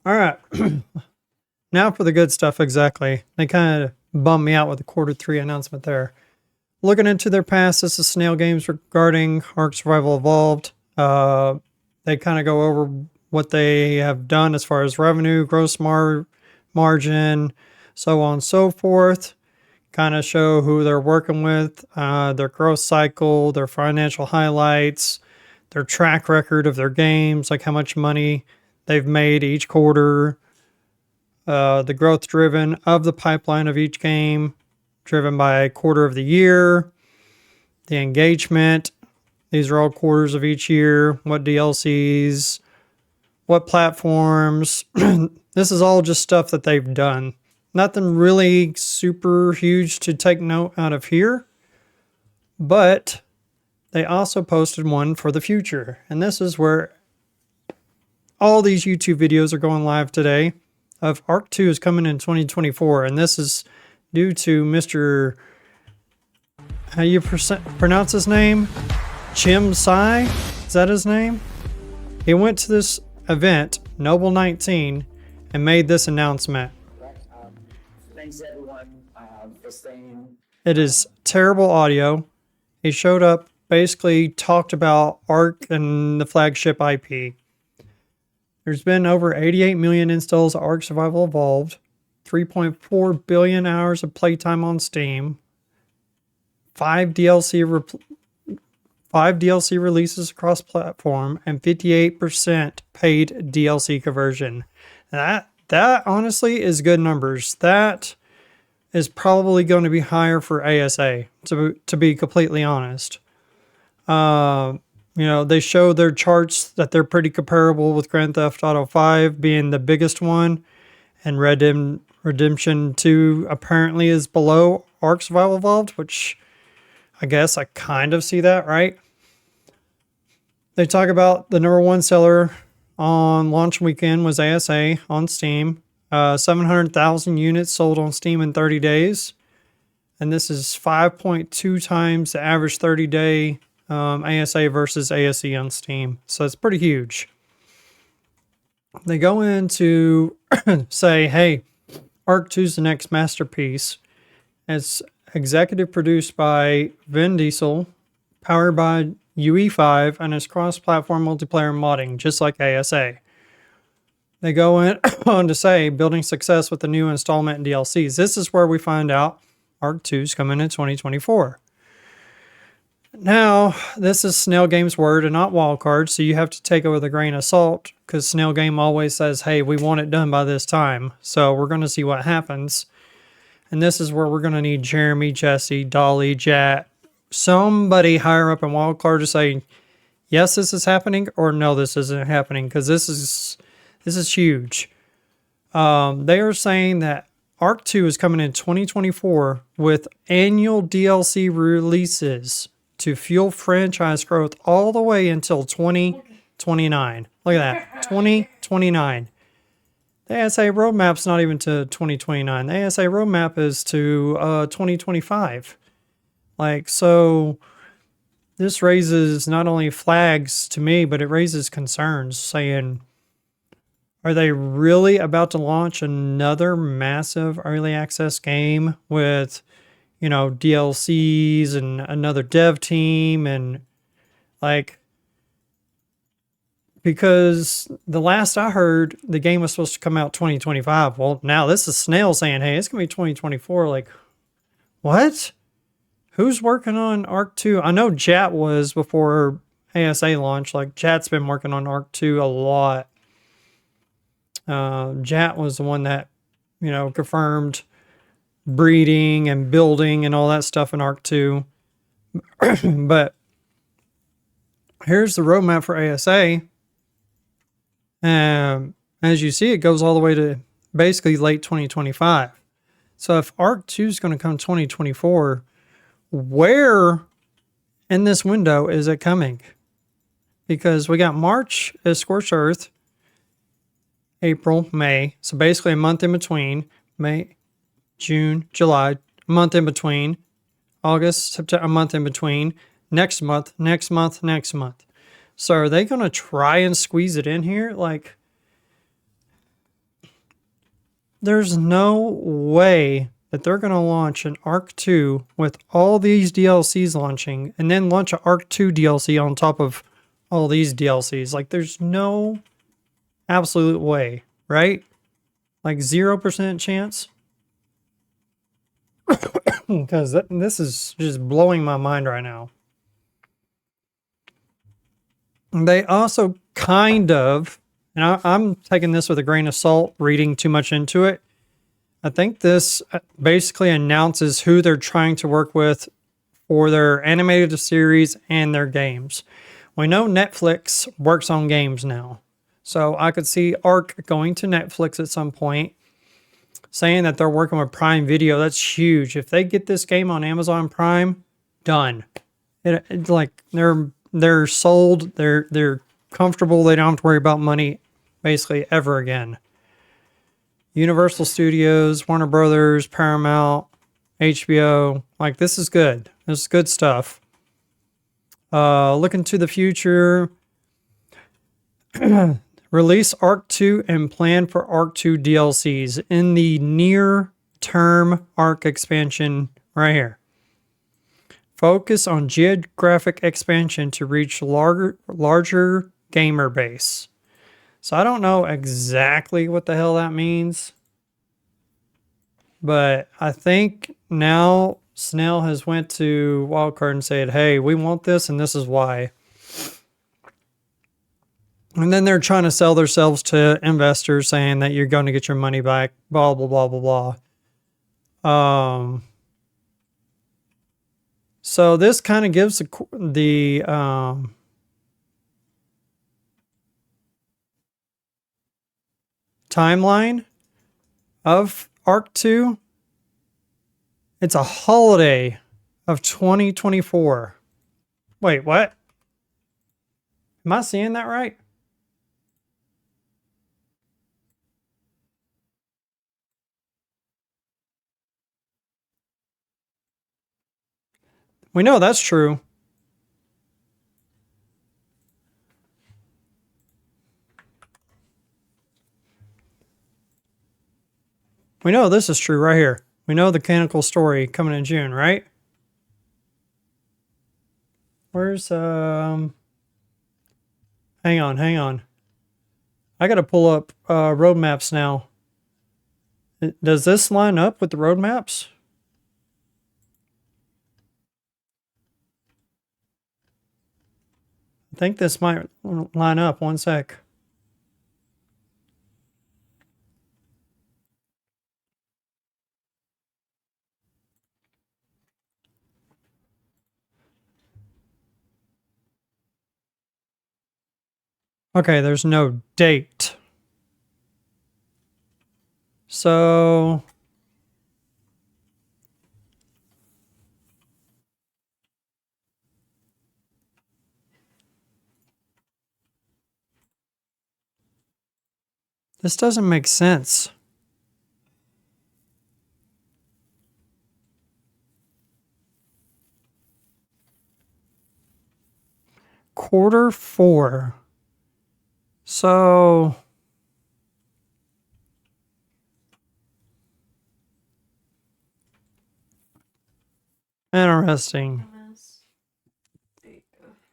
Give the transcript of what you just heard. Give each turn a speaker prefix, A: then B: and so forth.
A: All right. Now for the good stuff, exactly. They kind of bummed me out with the Q3 announcement there. Looking into their past, this is Snail Games regarding ARK Survival Evolved. They kind of go over what they have done as far as revenue, gross margin, so on and so forth. Kind of show who they're working with, their growth cycle, their financial highlights, their track record of their games, like how much money they've made each quarter, the growth driven of the pipeline of each game, driven by a quarter of the year, the engagement. These are all quarters of each year. What DLCs, what platforms. This is all just stuff that they've done. Nothing really super huge to take note out of here. But they also posted one for the future. And this is where all these YouTube videos are going live today. Of ARK 2 is coming in 2024. And this is due to Mr. How you pronounce his name? Chim Sai? Is that his name? He went to this event, Noble 19, and made this announcement.
B: Thanks everyone for staying.
A: It is terrible audio. He showed up, basically talked about ARK and the flagship IP. There's been over 88 million installs of ARK Survival Evolved, 3.4 billion hours of playtime on Steam, 5 DLC releases across platform, and 58% paid DLC conversion. That honestly is good numbers. That is probably going to be higher for ASA, to be completely honest. They show their charts that they're pretty comparable with Grand Theft Auto 5 being the biggest one, and Redemption 2 apparently is below ARK Survival Evolved, which I guess I kind of see that, right? They talk about the number one seller on launch weekend was ASA on Steam. 700,000 units sold on Steam in 30 days. And this is 5.2 times the average 30-day ASA versus ASE on Steam. So it's pretty huge. They go in to say, hey, ARK 2 is the next masterpiece. It's executive produced by Vin Diesel, powered by UE5, and is cross-platform multiplayer modding, just like ASA. They go on to say, building success with the new installment and DLCs. This is where we find out ARK 2 is coming in 2024. Now, this is Snail Game's word and not Wildcard, so you have to take it with a grain of salt, because Snail Game always says, hey, we want it done by this time. So we're going to see what happens. And this is where we're going to need Jeremy, Jesse, Dolly, Jat, somebody higher up in Wildcard to say, yes, this is happening, or no, this isn't happening, because this is huge. They are saying that ARK 2 is coming in 2024 with annual DLC releases to fuel franchise growth all the way until 2029. Look at that, 2029. The ASA roadmap's not even to 2029. The ASA roadmap is to 2025. So this raises not only flags to me, but it raises concerns saying, are they really about to launch another massive early access game with, DLCs and another dev team and because the last I heard, the game was supposed to come out 2025. Well, now this is Snail saying, hey, it's going to be 2024. What? Who's working on ARK 2? I know Jat was before ASA launch. Jat's been working on ARK 2 a lot. Jat was the one that, confirmed breeding and building and all that stuff in ARK 2. But here's the roadmap for ASA. As you see, it goes all the way to basically late 2025. So if ARK 2 is going to come 2024, where in this window is it coming? Because we got March as Scorched Earth, April, May. So basically a month in between. May, June, July, a month in between. August, September, a month in between. Next month, next month, next month. So are they going to try and squeeze it in here? There's no way that they're going to launch an ARK 2 with all these DLCs launching and then launch an ARK 2 DLC on top of all these DLCs. Like, there's no absolute way, right? Like 0% chance. Because this is just blowing my mind right now. They also kind of, and I'm taking this with a grain of salt, reading too much into it. I think this basically announces who they're trying to work with for their animated series and their games. We know Netflix works on games now. So I could see ARK going to Netflix at some point, saying that they're working with Prime Video. That's huge. If they get this game on Amazon Prime, done. It's like they're sold. They're comfortable. They don't have to worry about money basically ever again. Universal Studios, Warner Brothers, Paramount, HBO. Like, this is good. This is good stuff. Looking to the future. Release ARK 2 and plan for ARK 2 DLCs in the near term ARK expansion right here. Focus on geographic expansion to reach larger gamer base. So I don't know exactly what the hell that means. But I think now Snell has went to Wildcard and said, hey, we want this and this is why. And then they're trying to sell themselves to investors saying that you're going to get your money back, blah, blah, blah, blah, blah. So this kind of gives the timeline of ARK 2. It's a holiday of 2024. Wait, what? Am I seeing that right? We know that's true. We know this is true right here. We know the chonical story coming in June, right? Where's hang on. I gotta pull up roadmaps now. Does this line up with the roadmaps? I think this might line up. One sec. Okay, there's no date. So this doesn't make sense. Q4. So interesting.